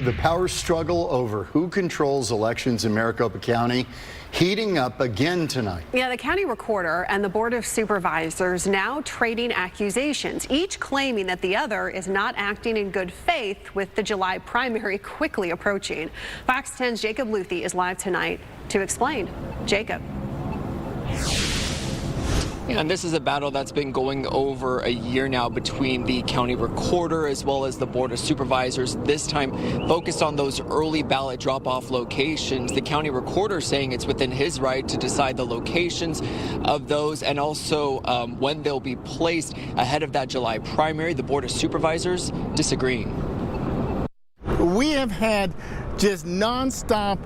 The power struggle over who controls elections in Maricopa County heating up again tonight. Yeah, the County Recorder and the Board of Supervisors now trading accusations, each claiming that the other is not acting in good faith with the July primary quickly approaching. Fox 10's Jacob Luthi is live tonight to explain. Jacob. And this is a battle that's been going over a year now between the County Recorder as well as the Board of Supervisors, this time focused on those early ballot drop-off locations. The County Recorder saying it's within his right to decide the locations of those and also when they'll be placed ahead of that July primary. The Board of Supervisors disagreeing. We have had just nonstop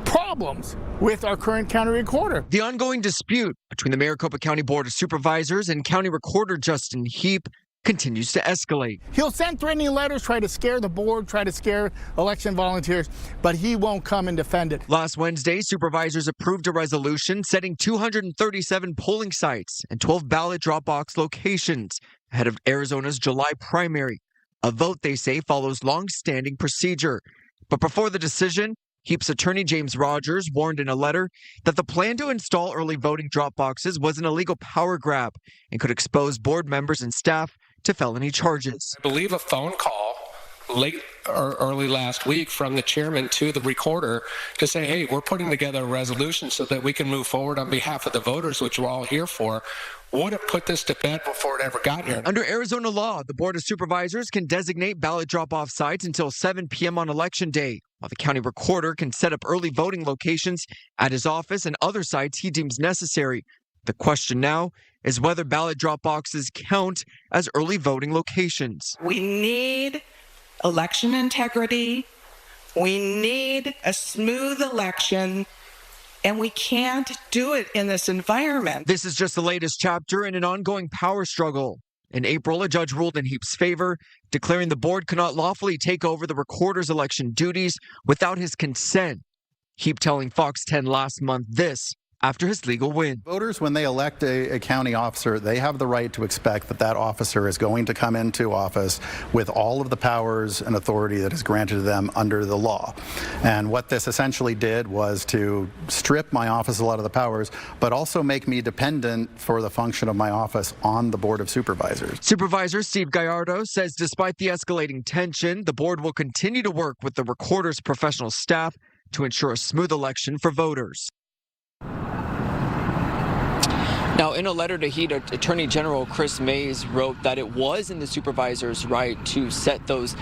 problems with our current county recorder. The ongoing dispute between the Maricopa County Board of Supervisors and County Recorder Justin Heap continues to escalate. He'll send threatening letters, try to scare the board, try to scare election volunteers, but he won't come and defend it. Last Wednesday, supervisors approved a resolution setting 237 polling sites and 12 ballot drop box locations ahead of Arizona's July primary. A vote, they say, follows long-standing procedure. But before the decision, Heap's attorney James Rogers warned in a letter that the plan to install early voting drop boxes was an illegal power grab and could expose board members and staff to felony charges. I believe a phone call late or early last week from the chairman to the recorder to say, hey, we're putting together a resolution so that we can move forward on behalf of the voters, which we're all here for, would have put this to bed before it ever got here. Under Arizona law, the Board of Supervisors can designate ballot drop-off sites until 7 p.m. on Election Day, while the County Recorder can set up early voting locations at his office and other sites he deems necessary. The question now is whether ballot drop boxes count as early voting locations. We need election integrity. We need a smooth election. And we can't do it in this environment. This is just the latest chapter in an ongoing power struggle. In April, a judge ruled in Heap's favor, declaring the board could not lawfully take over the recorder's election duties without his consent. Heap telling Fox 10 last month this after his legal win. Voters, when they elect a county officer, they have the right to expect that that officer is going to come into office with all of the powers and authority that is granted to them under the law. And what this essentially did was to strip my office a lot of the powers, but also make me dependent for the function of my office on the Board of Supervisors. Supervisor Steve Gallardo says despite the escalating tension, the board will continue to work with the recorder's professional staff to ensure a smooth election for voters. Now, in a letter to Heap, Attorney General Chris Mays wrote that it was in the supervisor's right to set those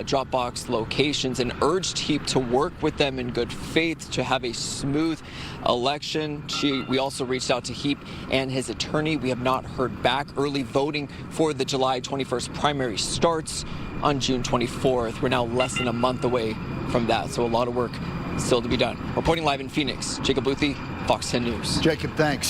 drop-box locations and urged Heap to work with them in good faith to have a smooth election. We also reached out to Heap and his attorney. We have not heard back. Early voting for the July 21st primary starts on June 24th. We're now less than a month away from that, so a lot of work still to be done. Reporting live in Phoenix, Jacob Luthi, Fox 10 News. Jacob, thanks.